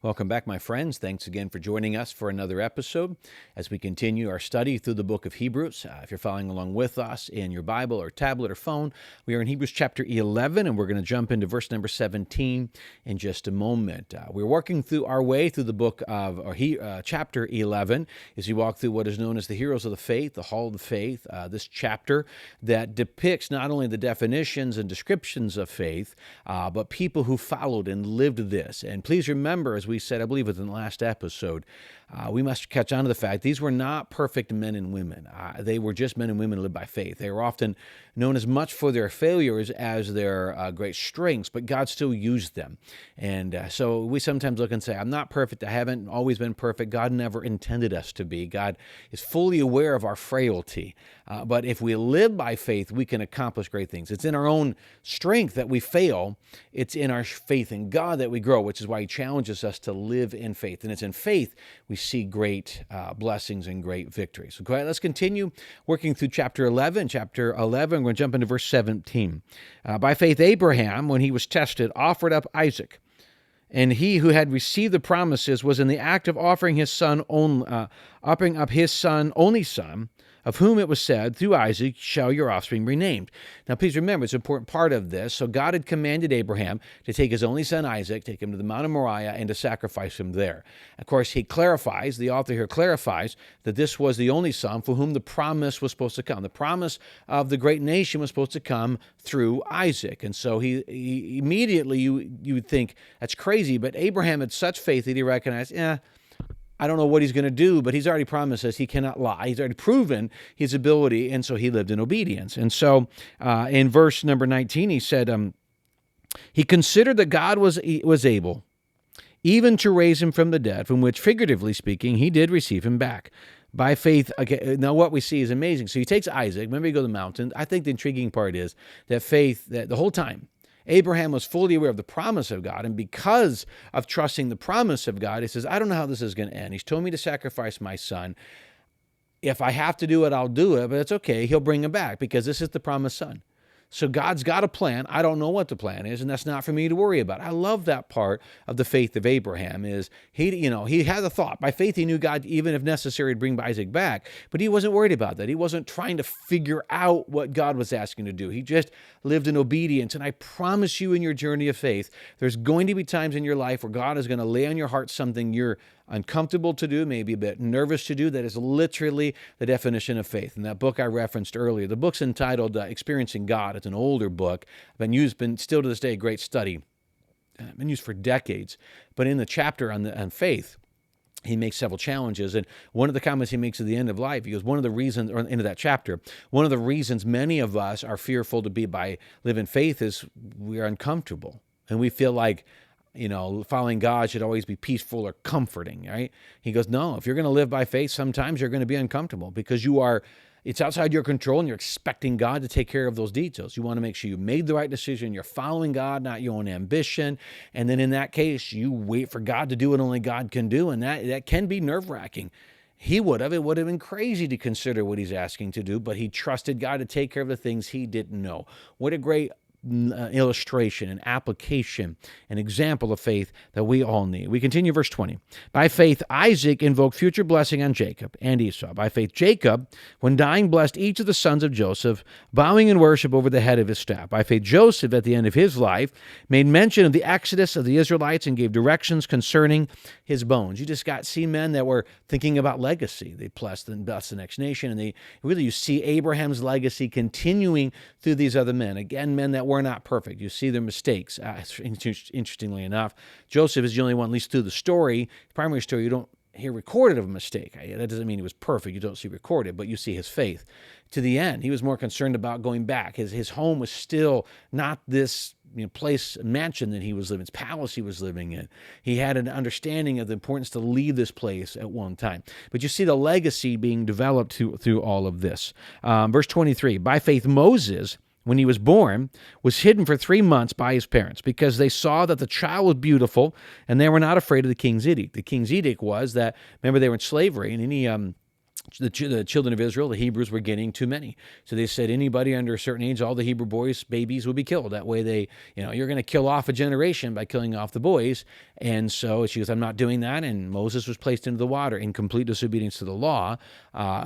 Welcome back, my friends. Thanks again for joining us for another episode as we continue our study through the book of Hebrews. If you're following along with us in your Bible or tablet or phone, we are in Hebrews chapter 11, and we're going to jump into verse number 17 in just a moment. We're working through our way through the book of chapter 11 as we walk through what is known as the Heroes of the Faith, the Hall of the Faith, this chapter that depicts not only the definitions and descriptions of faith, but people who followed and lived this. And please remember, as we said, I believe within the last episode, we must catch on to the fact these were not perfect men and women. They were just men and women who lived by faith. They were often known as much for their failures as their great strengths, but God still used them. And so we sometimes look and say, I'm not perfect. I haven't always been perfect. God never intended us to be. God is fully aware of our frailty. But if we live by faith, we can accomplish great things. It's in our own strength that we fail. It's in our faith in God that we grow, which is why He challenges us to live in faith. And it's in faith we see great blessings and great victories. So go ahead, let's continue working through chapter 11. Chapter 11, we're going to jump into verse 17. By faith, Abraham, when he was tested, offered up Isaac. And he who had received the promises was in the act of offering up his son, only son, of whom it was said, through Isaac shall your offspring be named. Now, please remember, it's an important part of this. So God had commanded Abraham to take his only son, Isaac, take him to the Mount of Moriah, and to sacrifice him there. Of course, he clarifies, the author here clarifies, that this was the only son for whom the promise was supposed to come. The promise of the great nation was supposed to come through Isaac. And so he immediately, you would think, that's crazy, but Abraham had such faith that he recognized, I don't know what he's going to do, but he's already promised us he cannot lie. He's already proven his ability, and so he lived in obedience. And so in verse number 19, he said, he considered that God was able even to raise him from the dead, from which, figuratively speaking, he did receive him back. By faith, okay, now what we see is amazing. So he takes Isaac, remember he go to the mountain. I think the intriguing part is that faith, that the whole time, Abraham was fully aware of the promise of God, and because of trusting the promise of God, he says, I don't know how this is going to end. He's told me to sacrifice my son. If I have to do it, I'll do it, but it's okay. He'll bring him back because this is the promised son. So God's got a plan. I don't know what the plan is, and that's not for me to worry about. I love that part of the faith of Abraham is he had a thought. By faith, he knew God, even if necessary, to bring Isaac back, but he wasn't worried about that. He wasn't trying to figure out what God was asking to do. He just lived in obedience, and I promise you in your journey of faith, there's going to be times in your life where God is going to lay on your heart something you're uncomfortable to do, maybe a bit nervous to do. That is literally the definition of faith. In that book I referenced earlier, the book's entitled Experiencing God. It's an older book, been still to this day a great study, been used for decades. But in the chapter on faith, he makes several challenges. And one of the comments he makes at the end of life, he goes, one of the reasons, or into that chapter, one of the reasons many of us are fearful to be by living faith is we are uncomfortable. And we feel like, following God should always be peaceful or comforting, right? He goes, no, if you're going to live by faith, sometimes you're going to be uncomfortable because it's outside your control and you're expecting God to take care of those details. You want to make sure you made the right decision. You're following God, not your own ambition. And then in that case, you wait for God to do what only God can do. And that can be nerve-wracking. It would have been crazy to consider what he's asking to do, but he trusted God to take care of the things he didn't know. What a great illustration, an application, an example of faith that we all need. We continue verse 20. By faith, Isaac invoked future blessing on Jacob and Esau. By faith, Jacob, when dying, blessed each of the sons of Joseph, bowing in worship over the head of his staff. By faith, Joseph, at the end of his life, made mention of the exodus of the Israelites and gave directions concerning his bones. You just see men that were thinking about legacy. They blessed the next nation, and you see Abraham's legacy continuing through these other men. Again, men that were not perfect. You see their mistakes. Interestingly enough, Joseph is the only one, at least through the story, primary story, you don't hear recorded of a mistake. That doesn't mean he was perfect. You don't see recorded, but you see his faith to the end. He was more concerned about going back. His home was still not this mansion that he was living, his palace he was living in. He had an understanding of the importance to leave this place at one time. But you see the legacy being developed through all of this. Verse 23, by faith Moses, when he was born, was hidden for 3 months by his parents because they saw that the child was beautiful and they were not afraid of the king's edict. The king's edict was that, remember, they were in slavery, and the children of Israel, the Hebrews, were getting too many. So they said anybody under a certain age, all the Hebrew boys, babies, would be killed. That way you're going to kill off a generation by killing off the boys. And so she goes, I'm not doing that. And Moses was placed into the water in complete disobedience to the law,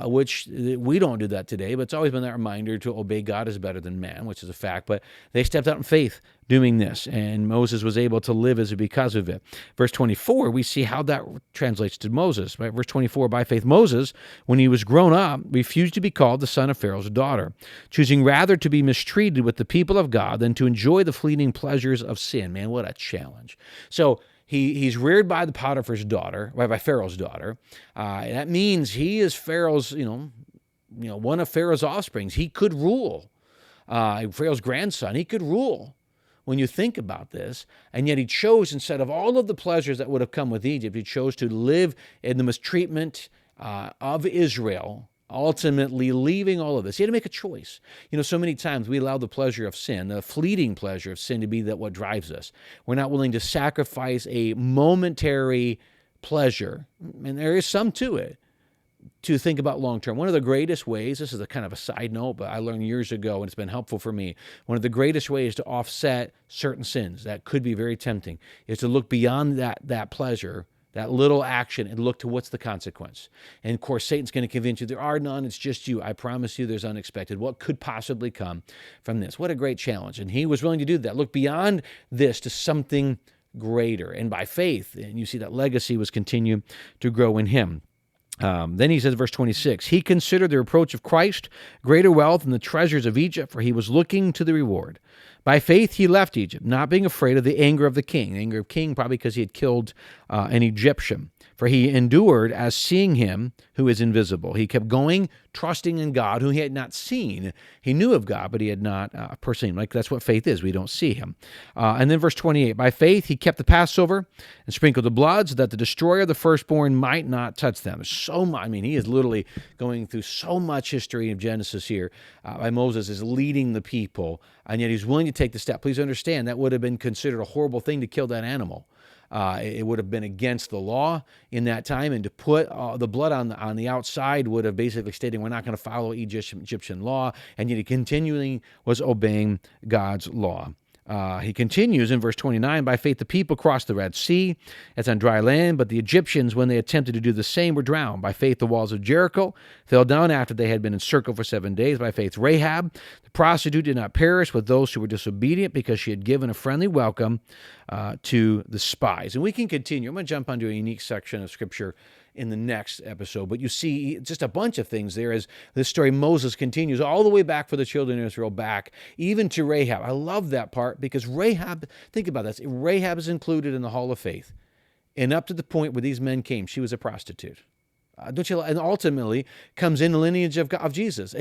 which we don't do that today, but it's always been that reminder to obey God is better than man, which is a fact. But they stepped out in faith doing this, and Moses was able to live as because of it. Verse 24, we see how that translates to Moses. Right? Verse 24, by faith Moses, when he was grown up, refused to be called the son of Pharaoh's daughter, choosing rather to be mistreated with the people of God than to enjoy the fleeting pleasures of sin. Man, what a challenge. So he's reared by the Potiphar's daughter, by Pharaoh's daughter. That means he is Pharaoh's, one of Pharaoh's offsprings. He could rule. Pharaoh's grandson, he could rule. When you think about this, and yet he chose, instead of all of the pleasures that would have come with Egypt, he chose to live in the mistreatment of Israel, ultimately leaving all of this. He had to make a choice. So many times we allow the pleasure of sin, the fleeting pleasure of sin, to be what drives us. We're not willing to sacrifice a momentary pleasure, and there is some to it, to think about long-term. One of the greatest ways, this is a kind of a side note, but I learned years ago, and it's been helpful for me, one of the greatest ways to offset certain sins that could be very tempting is to look beyond that pleasure, that little action, and look to what's the consequence. And of course, Satan's going to convince you there are none, it's just you. I promise you there's unexpected. What could possibly come from this? What a great challenge. And he was willing to do that. Look beyond this to something greater. And by faith, and you see that legacy was continue to grow in him. Then he says, verse 26, he considered the reproach of Christ greater wealth than the treasures of Egypt, for he was looking to the reward. By faith he left Egypt, not being afraid of the anger of the king. The anger of the king probably because he had killed an Egyptian. For he endured as seeing him who is invisible. He kept going, trusting in God, who he had not seen. He knew of God, but he had not personally. Like that's what faith is. We don't see him. And then verse 28, by faith he kept the Passover and sprinkled the blood so that the destroyer of the firstborn might not touch them. So much. He is literally going through so much history of Genesis here. By Moses is leading the people, and yet he's willing to take the step. Please understand that would have been considered a horrible thing to kill that animal. It would have been against the law in that time, and to put the blood on the outside would have basically stated we're not going to follow Egyptian law, and yet he continually was obeying God's law. He continues in verse 29, by faith the people crossed the Red Sea as on dry land, but the Egyptians, when they attempted to do the same, were drowned. By faith the walls of Jericho fell down after they had been encircled for 7 days. By faith Rahab, the prostitute, did not perish with those who were disobedient, because she had given a friendly welcome to the spies. And we can continue. I'm going to jump onto a unique section of Scripture in the next episode, but you see just a bunch of things there as this story Moses continues all the way back for the children of Israel, back even to Rahab. I love that part because Rahab, think about this, Rahab is included in the Hall of Faith, and up to the point where these men came, she was a prostitute. Don't you? And ultimately comes in the lineage of Jesus.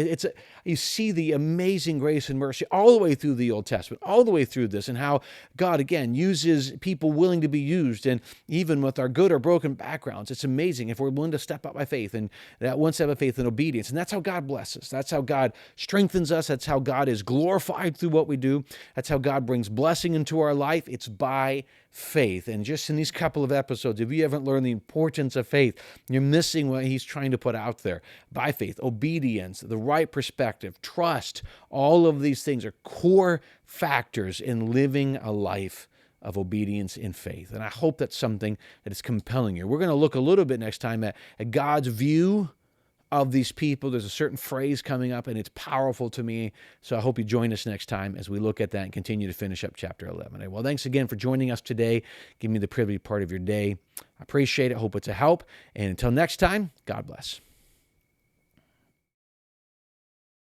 You see the amazing grace and mercy all the way through the Old Testament, all the way through this, and how God, again, uses people willing to be used. And even with our good or broken backgrounds, it's amazing if we're willing to step up by faith, and that one step of faith and obedience. And that's how God blesses. That's how God strengthens us. That's how God is glorified through what we do. That's how God brings blessing into our life. It's by faith. And just in these couple of episodes, if you haven't learned the importance of faith, you're missing what he's trying to put out there. By faith, obedience, the right perspective, trust, all of these things are core factors in living a life of obedience in faith. And I hope that's something that is compelling you. We're going to look a little bit next time at God's view of these people. There's a certain phrase coming up, and it's powerful to me. So I hope you join us next time as we look at that and continue to finish up chapter 11. Well, thanks again for joining us today. Give me the privilege part of your day. I appreciate it. Hope it's a help. And until next time, God bless.